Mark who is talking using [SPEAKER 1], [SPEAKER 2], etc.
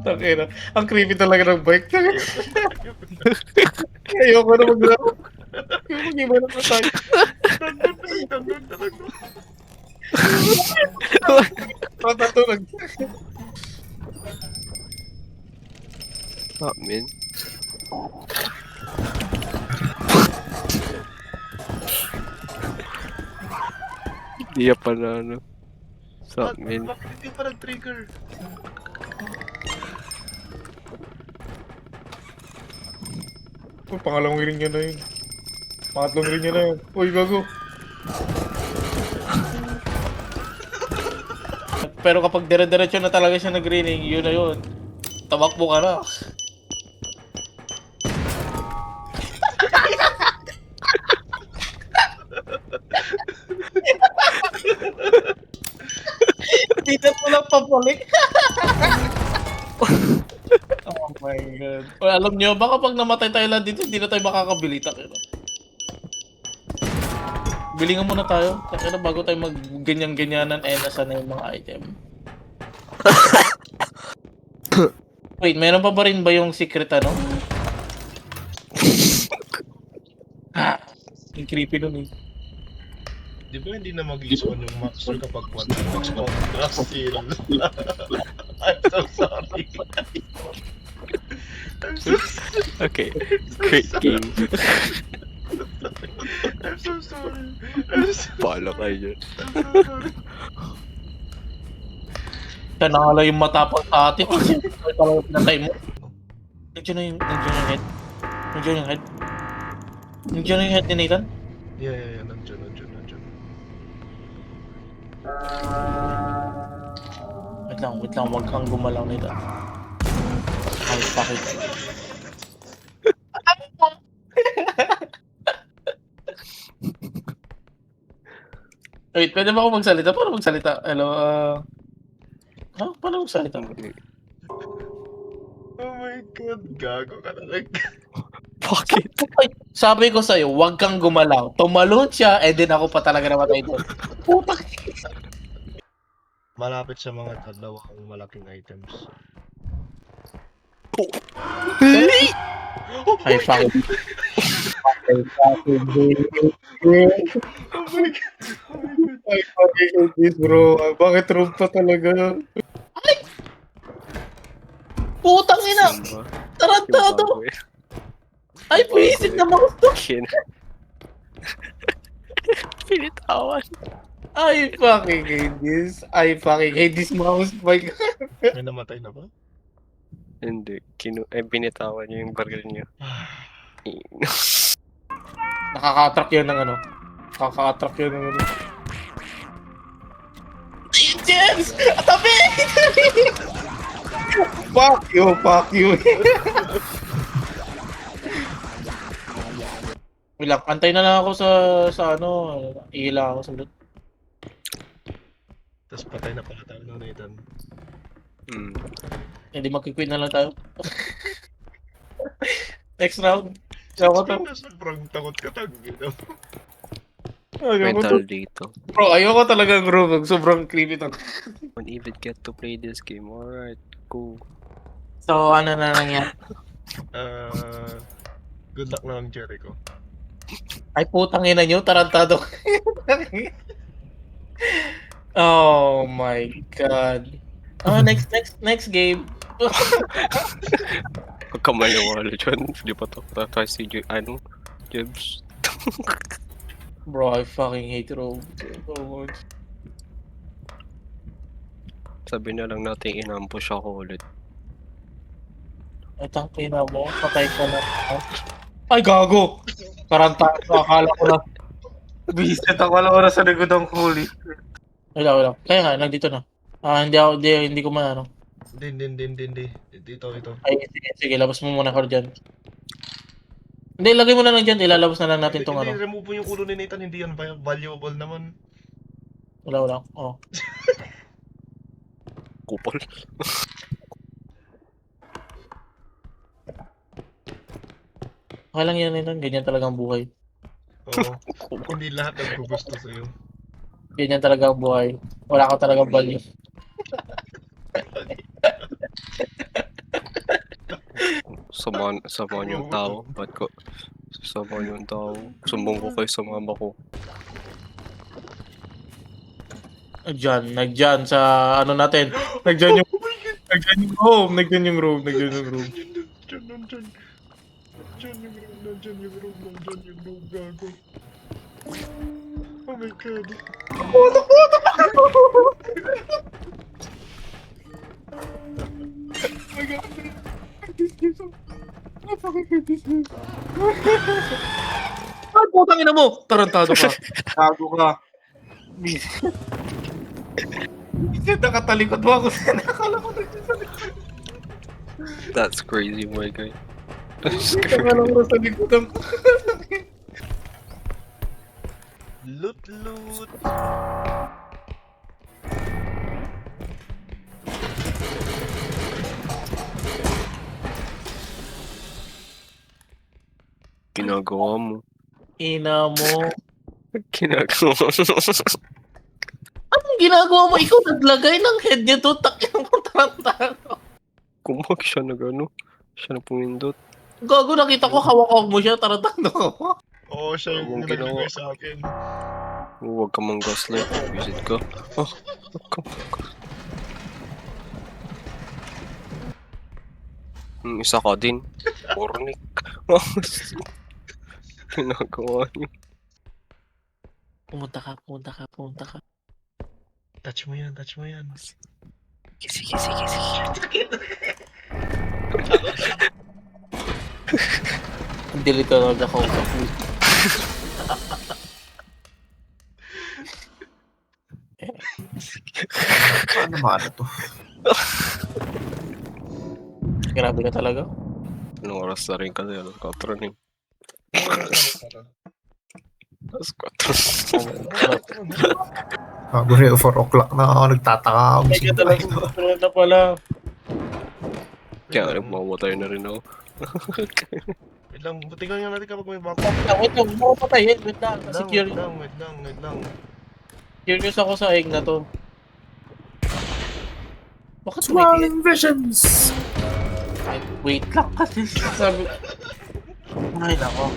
[SPEAKER 1] Tangina. Ang creepy talaga ng bike. Ayoko na maglaro. Mag-iba na pa tayo. Tatulog.
[SPEAKER 2] Ah, man. Hindi ya pala ano. Sa amin.
[SPEAKER 3] Bakit hindi pa nag-trigger?
[SPEAKER 1] Uy, pangalawang ring niya na yun. Pangatlong ring niya na yun. Uy, gago. Pero kapag dire-diretso na talaga siya nag-greening, yun na yun. Tamakbo ka na. Dito mo lang papalik. Oh my god. Well, alam nyo, baka pag namatay tayo lang dito, hindi na tayo makakabili. Takina. Bilingan muna tayo. Takina, bago tayo mag-ganyan-ganyanan, nasa na yung mga item. Wait, meron pa ba rin ba yung secret ano? Yung creepy nun eh.
[SPEAKER 3] Di ba hindi na mag-ison yung Maxer kapag one max mo? Still. I'm so sorry. I'm so sorry.
[SPEAKER 2] Okay. Great game.
[SPEAKER 3] I'm so sorry. I'm so
[SPEAKER 2] Paala kayo dyan.
[SPEAKER 3] sorry.
[SPEAKER 1] Siya nakala yung matapang sa atin. Ay, talaga pinatay mo. Nandiyan na yung head. Nandiyan yung head. Nandiyan yung head ni Nathan.
[SPEAKER 3] Yeah. Nandiyan.
[SPEAKER 1] Wait lang. Huwag kang gumalaw, Nathan. Ay, bakit? Wait, pwede ba ako magsalita? Paano magsalita? Hello, paano magsalita?
[SPEAKER 3] Oh my god, gago ka talaga.
[SPEAKER 2] Bakit?
[SPEAKER 1] Ay, sabi ko sa'yo, huwag kang gumalaw. Tumalon siya, and then ako pa talaga namatay doon. Putak!
[SPEAKER 3] Malapit sa mga dalawang malaking items.
[SPEAKER 1] Ay, fucking...
[SPEAKER 3] Oh my god.
[SPEAKER 1] Ay, fucking this, bro. Bakit room pa talaga? Ay! Putang ina! Tarantado! Ay, puisip na mouse to!
[SPEAKER 2] Pinitawan.
[SPEAKER 1] I fucking hate this. I fucking hate this mouse. My god.
[SPEAKER 3] May namatay na ba?
[SPEAKER 2] Hindi. Binitawan niya yung baril niya.
[SPEAKER 1] Nakaka-attract yun ng ano. Nakaka-attract yun ng ano. James! Tabi! Fuck you. Wait lang, antay na lang ako sa ano. Ihila ako sa loot.
[SPEAKER 3] Tapos patay na pala tayo ng Nathan.
[SPEAKER 1] Hindi magkikwit na lang tayo. Next round. Ayoko to.
[SPEAKER 3] Sobrang takot ka tagin.
[SPEAKER 2] Mental dito.
[SPEAKER 1] Bro, ayoko talaga bro. Sobrang creepy to.
[SPEAKER 2] Won't even get to play this game. Alright, cool.
[SPEAKER 1] So, ano na nangyari?
[SPEAKER 3] Good luck na lang, Jericho.
[SPEAKER 1] Ay, putang ina nyo. Tarantado. Oh my god. Oh, next game.
[SPEAKER 2] Huwag ka maniwala dyan. Di pa tayo si Jebs.
[SPEAKER 1] Bro, I fucking hate Rogue so much.
[SPEAKER 2] Sabi na lang natin inambush ako ulit.
[SPEAKER 1] Ay, tangkina mo. Patay ka na. Ay, gago! Tarantado. Akala ko na. Bisit ako lang oras sa likod ng huli. Wala. Kaya nga, nandito na. Hindi ko maano.
[SPEAKER 3] Hindi. Ito.
[SPEAKER 1] Ay, sige, labas mo muna ako dyan. Hindi, lagay mo na lang dyan. Ilalabas na lang natin tong
[SPEAKER 3] Hindi,
[SPEAKER 1] ano.
[SPEAKER 3] remove mo yung ulo ni Nathan. Hindi yan valuable naman.
[SPEAKER 1] Wala. Oh.
[SPEAKER 2] Kupol.
[SPEAKER 1] Okay lang yan, ganyan talaga ang buhay.
[SPEAKER 3] Oo. Hindi lahat naggugusto sa'yo.
[SPEAKER 1] Ganyan talaga ang buhay. Wala ka talagang value.
[SPEAKER 2] Samahan yung tao. Ba't ko? Samahan yung tao. Sumbong ko kayo sa mama ko.
[SPEAKER 1] Nagdyan sa ano natin. Nagdyan yung room. Nagdyan yung room.
[SPEAKER 3] Nandyan yung room, gago. Oh my god.
[SPEAKER 1] Ay, putang ina mo! Tarantado ka. Gago ka. Bisit, nakatalikod mo ako sa nakala ko nagdyan sa likod.
[SPEAKER 2] That's crazy, my guy.
[SPEAKER 1] Nakala ko sa likod ang...
[SPEAKER 3] Loot, loot.
[SPEAKER 2] Ginagawa mo.
[SPEAKER 1] Ina mo.
[SPEAKER 2] Ginagawa mo.
[SPEAKER 1] Anong ginagawa mo? Ikaw naglagay ng head niya doon. Takyan mo tarantado.
[SPEAKER 2] Kumag siya siya na pumindot.
[SPEAKER 1] Gago, nakita ko hawak mo siya. Tarantado ka pa.
[SPEAKER 3] Oo, siya yung
[SPEAKER 2] Anong ginawa?
[SPEAKER 3] naglagay sa akin.
[SPEAKER 2] Huwag ka mang gaslight. Visit ka. Oh, huwag ka mang gaslight. Isa ka din. Pornik. Ginagawa niyo.
[SPEAKER 1] Pumunta ka.
[SPEAKER 3] Touch mo yan, touch mo yan.
[SPEAKER 2] Sige.
[SPEAKER 1] Hindi rito na ako sa food.
[SPEAKER 4] Paano ba to?
[SPEAKER 1] Grabe ka talaga.
[SPEAKER 2] Anong oras na rin kasi? Alas 4 na. Alas 4.
[SPEAKER 4] Bago rin 4 o'clock na ako nagtataka ako.
[SPEAKER 1] Ay, ka talaga. Tulad na pala.
[SPEAKER 2] Kaya mamatay na rin ako.
[SPEAKER 3] Wait lang, tingnan nga natin kapag may back.
[SPEAKER 1] Wait lang. Mo patayin. Wait lang. Kasi
[SPEAKER 3] Wait lang.
[SPEAKER 1] curious ako sa egg na to. Bakit
[SPEAKER 4] Smiling visions!
[SPEAKER 1] wait lang kasi sabi. Ay, nako.